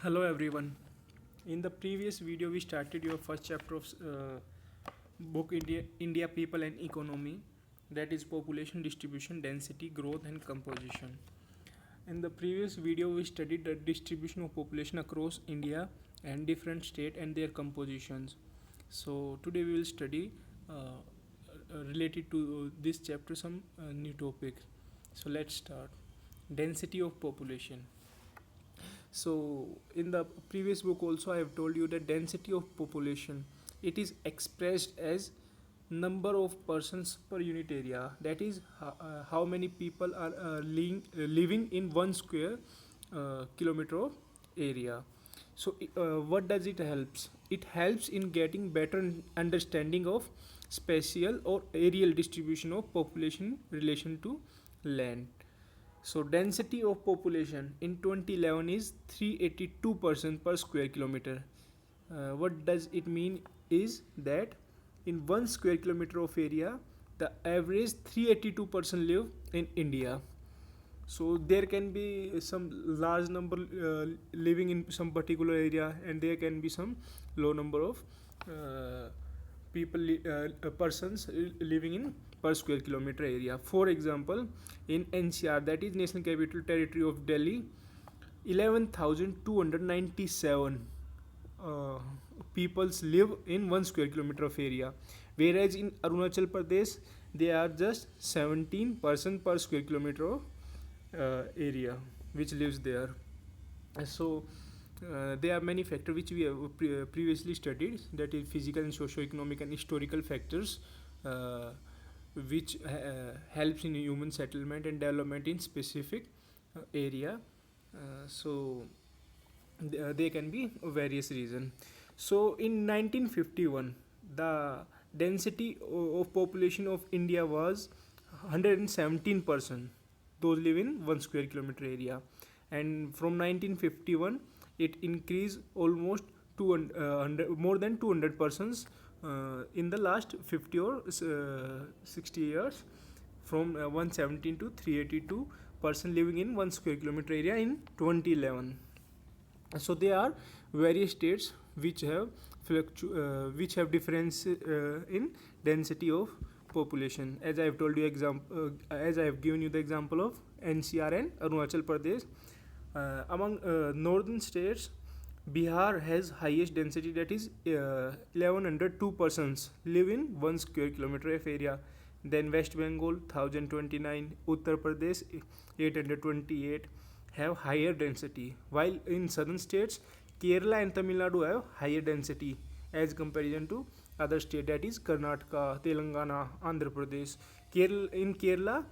Hello everyone. In the previous video, we started your first chapter of book India People and Economy, that is population distribution, density, growth, and composition. In the previous video, we studied the distribution of population across India and different state and their compositions. So today we will study related to this chapter some new topics. So let's start. Density of population. So in the previous book also I have told you that density of population, it is expressed as number of persons per unit area, that is how many people are living in 1 square kilometer of area. So what does it helps? It helps in getting better understanding of spatial or aerial distribution of population in relation to land. So density of population in 2011 is 382 person per square kilometer. What does it mean is that in 1 square kilometer of area, the average 382 person live in India. So there can be some large number living in some particular area, and there can be some low number of uh, persons living in per square kilometer area. For example, in NCR, that is National Capital Territory of Delhi, 11,297 uh, peoples live in 1 square kilometer of area, whereas in Arunachal Pradesh they are just 17 person per square kilometer of area which lives there. So there are many factors which we have previously studied, that is physical and socio-economic and historical factors uh, which helps in human settlement and development in specific area. So there can be various reasons. So in 1951, the density of population of India was 117%, those live in 1 square kilometer area, and from 1951 it increased almost 200, more than 200 persons in the last 50 or 60 years, from 117 to 382 person living in 1 square kilometer area in 2011. So there are various states which have which have difference in density of population, as I have told you as I have given you the example of NCR and Arunachal Pradesh. Among northern states, Bihar has highest density, that is 1102 persons live in 1 square kilometer of area. Then West Bengal 1029, Uttar Pradesh 828 have higher density, while in southern states Kerala and Tamil Nadu have higher density as comparison to other state, that is Karnataka, Telangana, Andhra Pradesh. In Kerala,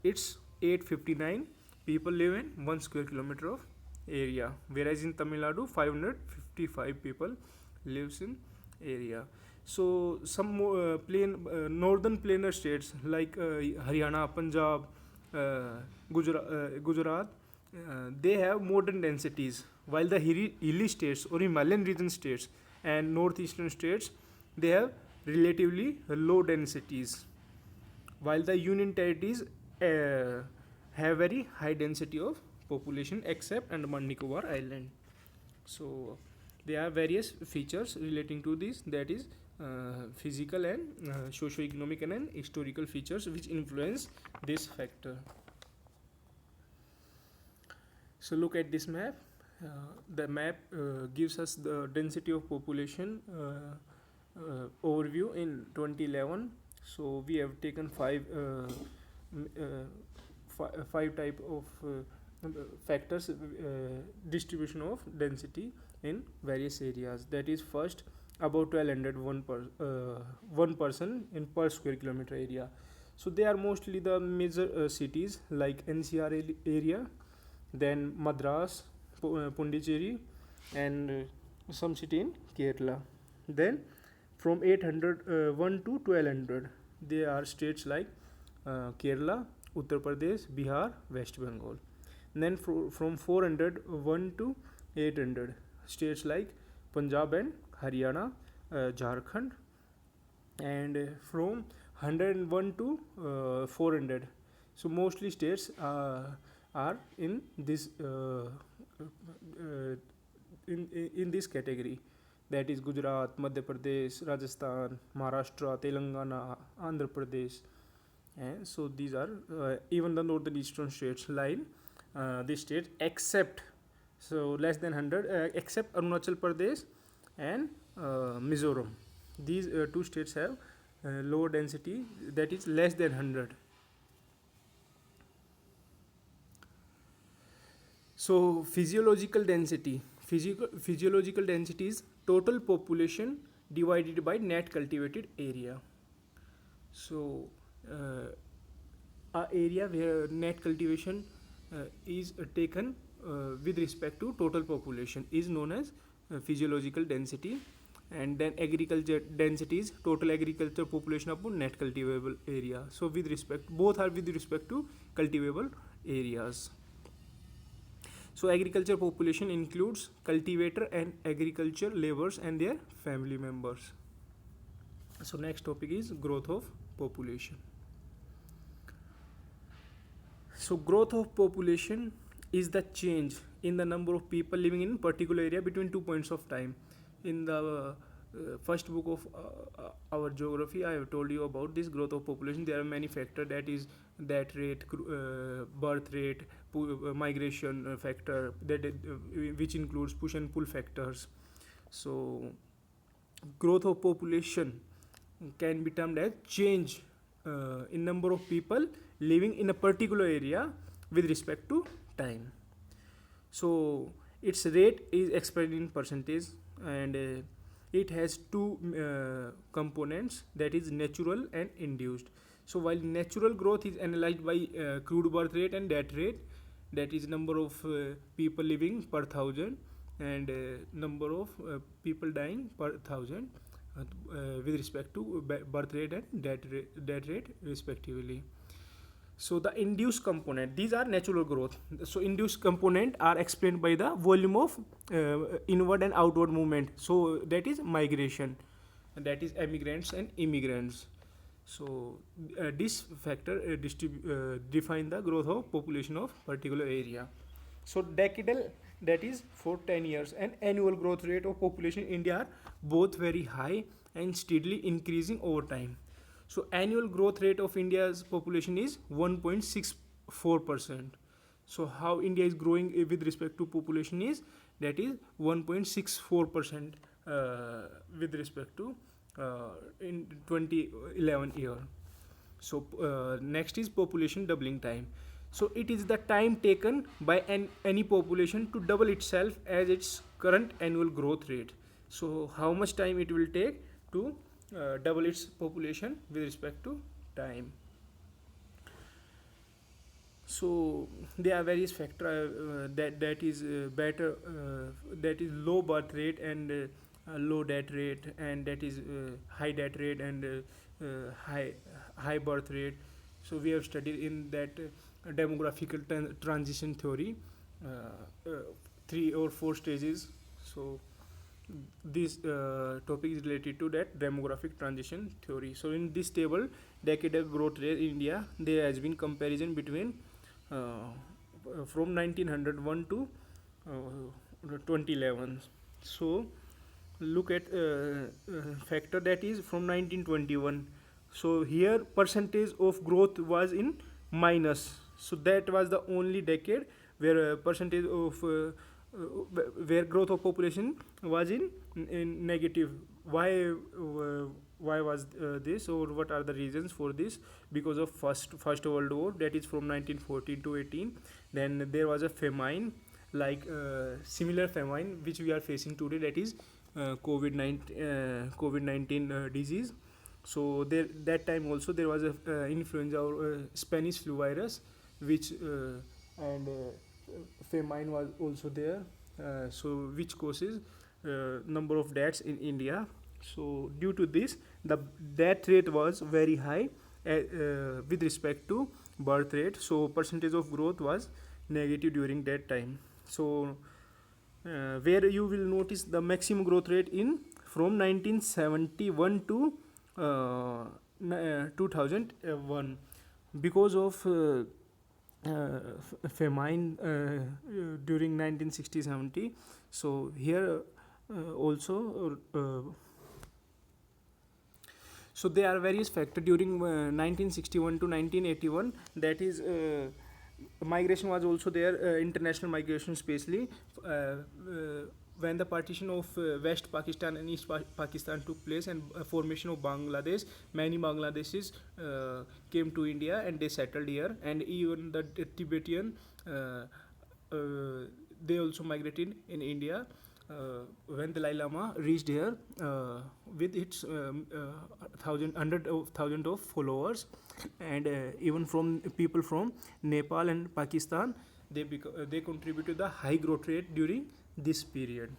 it's 859 people live in 1 square kilometer of area, whereas in Tamil Nadu 555 people lives in area. So some more northern plainer states like Haryana, Punjab, Gujarat, they have modern densities, while the hilly states or Himalayan region states and northeastern states, they have relatively low densities, while the union territories have very high density of population except Andaman Nicobar Island. So there are various features relating to this, that is physical and socio-economic and historical features which influence this factor. So look at this map. The map gives us the density of population overview in 2011. So we have taken five type of factors distribution of density in various areas. That is, first, about 1200 one person in per square kilometer area. So they are mostly the major cities like NCR area, then Madras, Pondicherry, and some city in Kerala. Then from 801 to 1200, there are states like Kerala, Uttar Pradesh, Bihar, West Bengal. And then from 401 to 800, states like Punjab and Haryana, Jharkhand. And from 101 to 400, so mostly states are in this in this category, that is Gujarat, Madhya Pradesh, Rajasthan, Maharashtra, Telangana, Andhra Pradesh. And so these are even the northern eastern states line these states except, so less than 100 except Arunachal Pradesh and Mizoram. These two states have lower density, that is less than 100. So physiological density is total population divided by net cultivated area. So a area where net cultivation is taken with respect to total population is known as physiological density, and then agriculture density is total agriculture population upon net cultivable area. So with respect, both are with respect to cultivable areas. So agriculture population includes cultivator and agriculture laborers and their family members. So next topic is growth of population. So growth of population is the change in the number of people living in particular area between 2 points of time. In the first book of our geography, I have told you about this growth of population. There are many factors, that is that rate, birth rate, migration factor, that which includes push and pull factors. So growth of population can be termed as change in number of people living in a particular area with respect to time. So its rate is expressed in percentage, and it has two components, that is natural and induced. So while natural growth is analyzed by crude birth rate and death rate, that is number of people living per thousand and number of people dying per thousand with respect to birth rate and death rate respectively. So the induced component, these are natural growth. So induced component are explained by the volume of inward and outward movement. So that is migration, that is emigrants and immigrants. So this factor define the growth of population of particular area. So decadal, that is for 10 years, and annual growth rate of population in India are both very high and steadily increasing over time. So annual growth rate of India's population is 1.64%. So how India is growing with respect to population is, that is 1.64% with respect to in 2011 year. So next is population doubling time. So it is the time taken by any population to double itself as its current annual growth rate. So how much time it will take to double its population with respect to time. So there are various factors that is better, that is low birth rate and low death rate, and that is high death rate and high birth rate. So we have studied in that demographical transition theory 3 or 4 stages. So this topic is related to that demographic transition theory. So in this table, decadal growth rate in India, there has been comparison between from 1901 to 2011. So look at factor that is from 1921. So here percentage of growth was in minus. So that was the only decade where percentage of where growth of population was in negative. Why was this, or what are the reasons for this? Because of first World War, that is from 1914 to 18. Then there was a famine, like similar famine which we are facing today, that is COVID-19 disease. So there, that time also there was a influenza or Spanish flu virus, which and famine was also there. So which causes number of deaths in India. So due to this, the death rate was very high with respect to birth rate. So percentage of growth was negative during that time. So where you will notice the maximum growth rate in from 1971 to 2001, because of famine during 1960-70. So here also so there are various factors during 1961 to 1981, that is migration was also there, international migration especially uh, when the partition of West Pakistan and East Pakistan took place, and formation of Bangladesh, many Bangladeshis came to India and they settled here, and even the Tibetan uh, they also migrated in India. When Dalai Lama reached here with its hundred of thousand of followers, and even from people from Nepal and Pakistan, they contribute to the high growth rate during this period.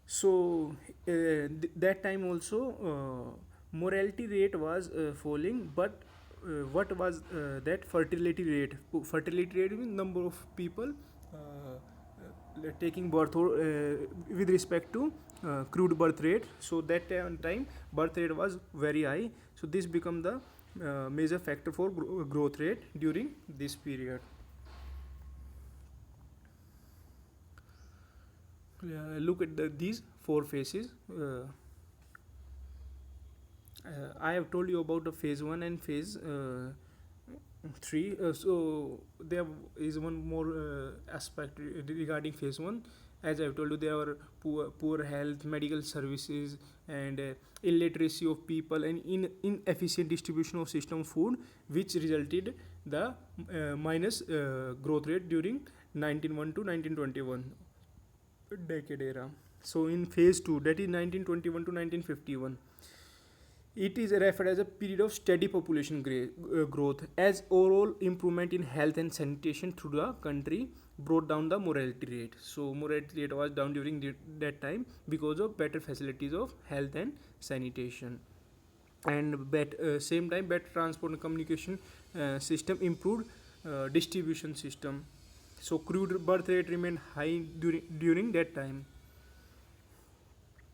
So that time also mortality rate was falling, but what was that fertility rate? Fertility rate means number of people taking birth, or with respect to crude birth rate. So that time birth rate was very high. So this become the major factor for growth rate during this period. Look at these four phases. I have told you about the phase 1 and phase 3. So there is one more aspect regarding phase 1. As I have told you, there are poor health, medical services, and illiteracy of people, and inefficient distribution of system food, which resulted the minus growth rate during 1901 to 1921 decade era. So in phase 2, that is 1921 to 1951, it is referred as a period of steady population growth, as overall improvement in health and sanitation through the country brought down the mortality rate. So mortality rate was down during that time because of better facilities of health and sanitation, and same time better transport and communication system, improved distribution system. So crude birth rate remained high during that time.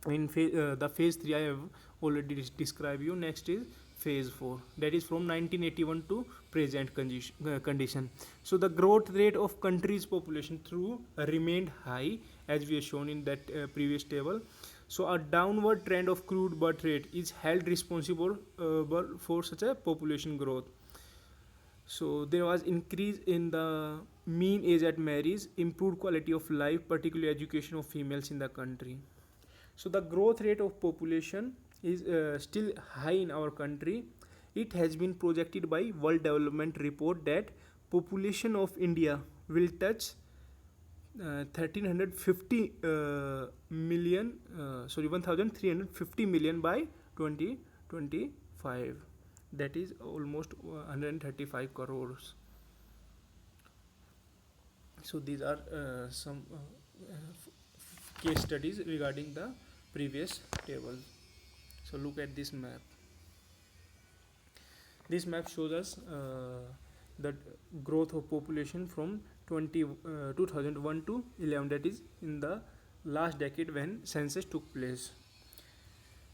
In the phase 3 I have already described you. Next is phase 4, that is from 1981 to present condition. So the growth rate of country's population through remained high, as we have shown in that previous table. So a downward trend of crude birth rate is held responsible for such a population growth. So there was increase in the mean age at marriage, improved quality of life, particularly education of females in the country. So the growth rate of population is still high in our country. It has been projected by World Development Report that population of India will touch 1350 million by 2025. That is almost 135 crores. So these are some case studies regarding the previous table. So look at this map. This map shows us the growth of population from 2001 to 11, that is in the last decade when census took place.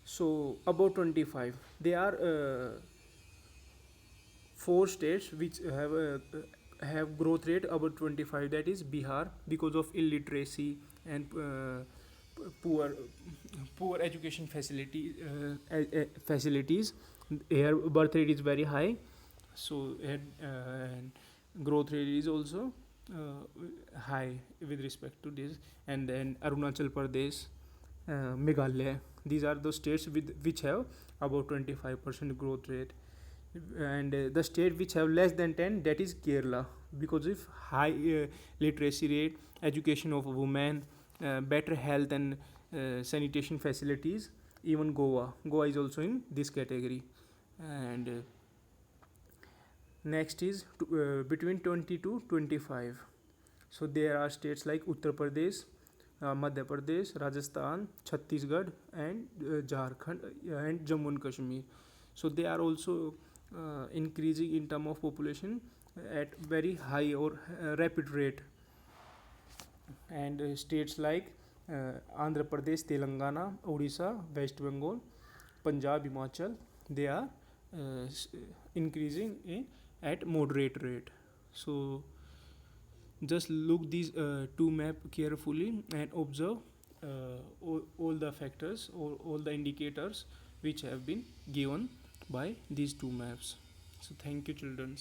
So about 25, there are 4 states which have growth rate about 25, that is Bihar, because of illiteracy and poor education facilities. Here birth rate is very high, so and growth rate is also high with respect to this. And then Arunachal Pradesh, Meghalaya, these are the states which have about 25% growth rate. And the state which have less than 10, that is Kerala, because of high literacy rate, education of women, better health and sanitation facilities. Even Goa is also in this category. And next is between 20 to 25. So there are states like Uttar Pradesh, Madhya Pradesh, Rajasthan, Chhattisgarh, and Jharkhand, and Jammu and Kashmir. So they are also increasing in term of population at very high or rapid rate. And states like Andhra Pradesh, Telangana, Odisha, West Bengal, Punjab, Himachal, they are increasing in at moderate rate. So just look these two map carefully and observe all the factors or all the indicators which have been given by these two maps. So thank you, children.